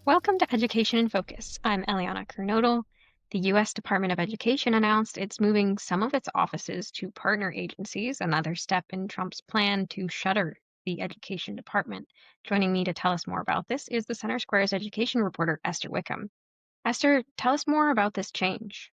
Welcome to Education in Focus. I'm Eliana Kernodle. The U.S. Department of Education announced it's moving some of its offices to partner agencies, another step in Trump's plan to shutter the Education Department. Joining me to tell us more about this is the Center Square's education reporter, Esther Wickham. Esther, tell us more about this change.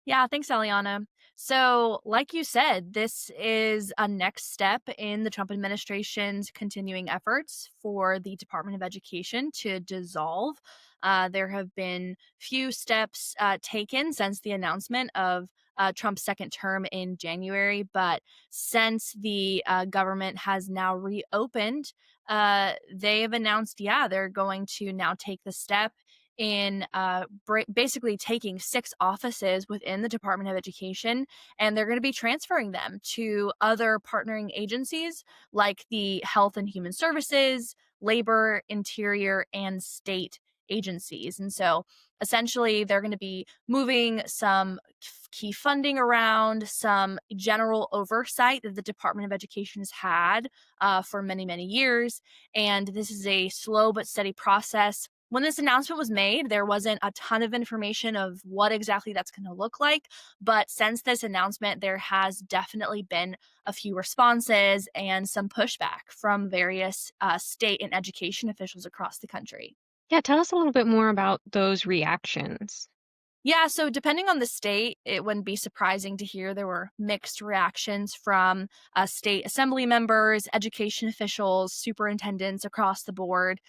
Yeah, thanks, Eliana. So, like you said, this is a next step in the Trump administration's continuing efforts for the Department of Education to dissolve. There have been few steps taken since the announcement of Trump's second term in January, but since the government has now reopened, they have announced, yeah, they're going to now take the step in basically taking six offices within the Department of Education, and they're going to be transferring them to other partnering agencies like the Health and Human Services, Labor, Interior, and State agencies. And so essentially, they're going to be moving some key funding around, some general oversight that the Department of Education has had for many, many years. And this is a slow but steady process. When this announcement was made, there wasn't a ton of information of what exactly that's going to look like. But since this announcement, there has definitely been a few responses and some pushback from various state and education officials across the country. Yeah, tell us a little bit more about those reactions. Yeah, so depending on the state, it wouldn't be surprising to hear there were mixed reactions from state assembly members, education officials, superintendents across the board.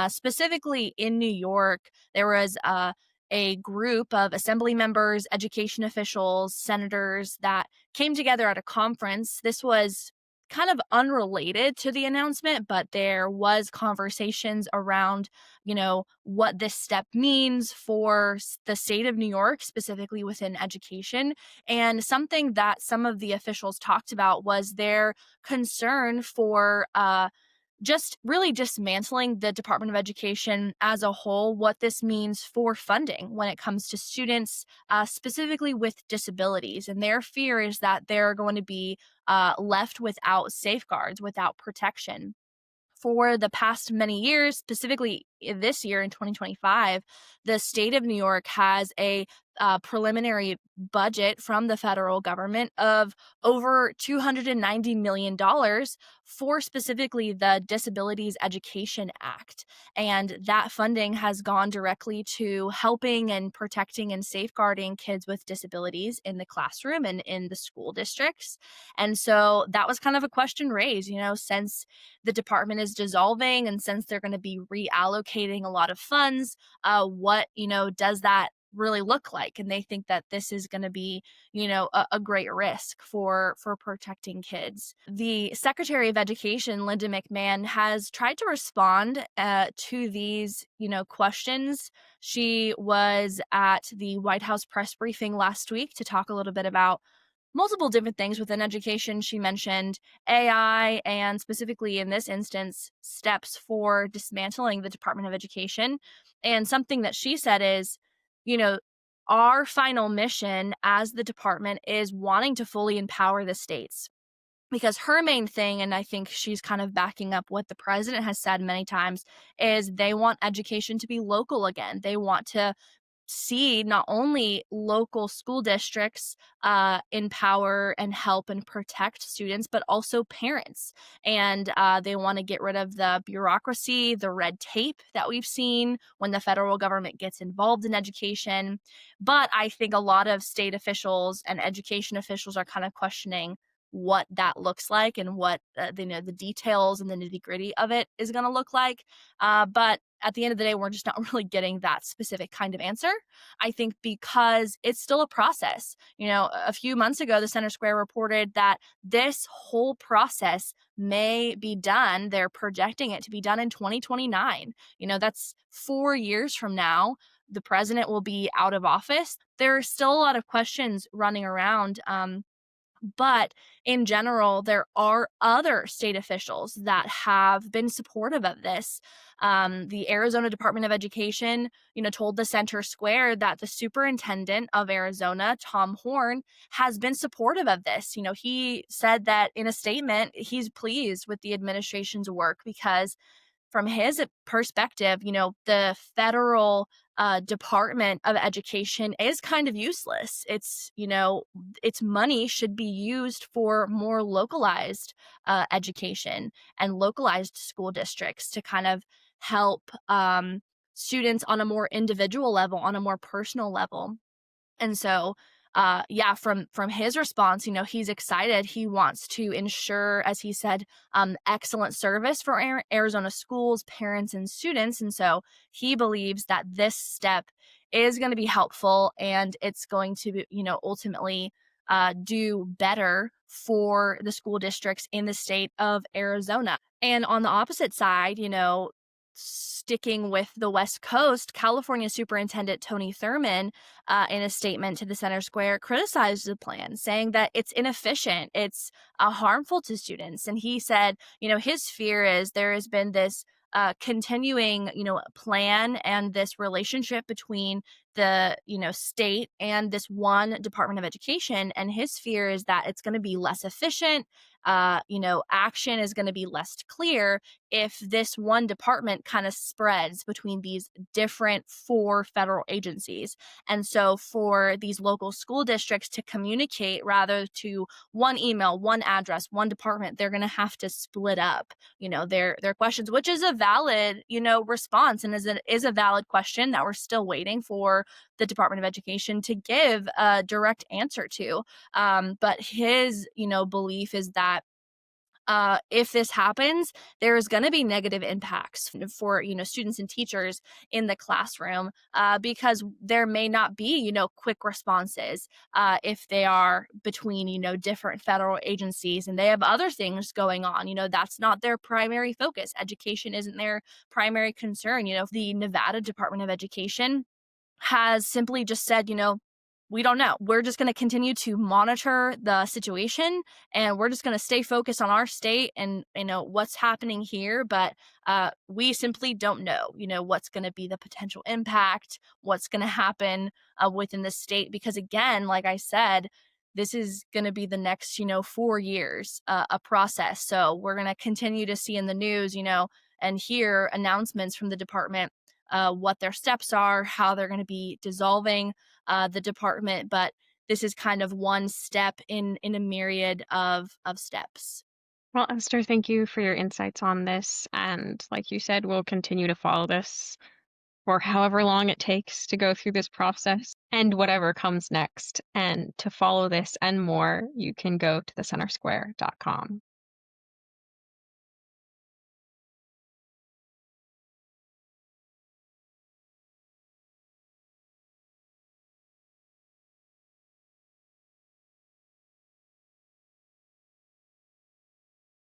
Specifically in New York, there was a group of assembly members, education officials, senators that came together at a conference. This was kind of unrelated to the announcement, but there was conversations around what this step means for the state of New York, specifically within education. And something that some of the officials talked about was their concern for just really dismantling the Department of Education as a whole, what this means for funding when it comes to students, specifically with disabilities. And their fear is that they're going to be left without safeguards, without protection for the past many years, specifically this year in 2025, the state of New York has a preliminary budget from the federal government of over $290 million for specifically the Disabilities Education Act. And that funding has gone directly to helping and protecting and safeguarding kids with disabilities in the classroom and in the school districts. And so that was kind of a question raised, since the department is dissolving and since they're going to be reallocating a lot of funds, what does that really look like? And they think that this is going to be a great risk for protecting kids. The Secretary of Education, Linda McMahon, has tried to respond to these questions. She was at the White House press briefing last week to talk a little bit about multiple different things within education. She mentioned AI and specifically in this instance, steps for dismantling the Department of Education. And something that she said is, you know, our final mission as the department is wanting to fully empower the states. Because her main thing, and I think she's kind of backing up what the president has said many times, is they want education to be local again. They want to see not only local school districts empower and help and protect students, but also parents. And they want to get rid of the bureaucracy, the red tape that we've seen when the federal government gets involved in education. But I think a lot of state officials and education officials are kind of questioning what that looks like and what the details and the nitty gritty of it is going to look like. But at the end of the day, we're just not really getting that specific kind of answer. I think because it's still a process. A few months ago, the Center Square reported that this whole process may be done. They're projecting it to be done in 2029. That's 4 years from now. The president will be out of office. There are still a lot of questions running around. But in general, there are other state officials that have been supportive of this. The Arizona Department of Education, told the Center Square that the superintendent of Arizona, Tom Horn, has been supportive of this. He said that in a statement, he's pleased with the administration's work because from his perspective, the federal Department of Education is kind of useless. Its money should be used for more localized education and localized school districts to kind of help students on a more individual level, on a more personal level. And so, yeah, from his response, he's excited. He wants to ensure, as he said, excellent service for Arizona schools, parents, and students. And so he believes that this step is going to be helpful, and it's going to, ultimately do better for the school districts in the state of Arizona. And on the opposite side, sticking with the West Coast, California Superintendent Tony Thurmond, in a statement to the Center Square, criticized the plan, saying that it's inefficient, it's harmful to students. And he said, his fear is there has been this continuing, plan and this relationship between the, state and this one Department of Education. And his fear is that it's going to be less efficient. Action is going to be less clear if this one department kind of spreads between these different four federal agencies. And so for these local school districts to communicate rather to one email, one address, one department, they're going to have to split up, their questions, which is a valid, response, and is a valid question that we're still waiting for the Department of Education to give a direct answer to. But his, belief is that if this happens, there is going to be negative impacts for students and teachers in the classroom, because there may not be quick responses if they are between different federal agencies and they have other things going on. That's not their primary focus. Education isn't their primary concern. The Nevada Department of Education has simply just said, we don't know. We're just going to continue to monitor the situation, and we're just going to stay focused on our state and what's happening here. But we simply don't know, what's going to be the potential impact, what's going to happen within the state. Because again, like I said, this is going to be the next 4 years a process. So we're going to continue to see in the news, and hear announcements from the department, what their steps are, how they're going to be dissolving the department. But this is kind of one step in a myriad of steps. Well, Esther, thank you for your insights on this. And like you said, we'll continue to follow this for however long it takes to go through this process and whatever comes next. And to follow this and more, you can go to thecentersquare.com.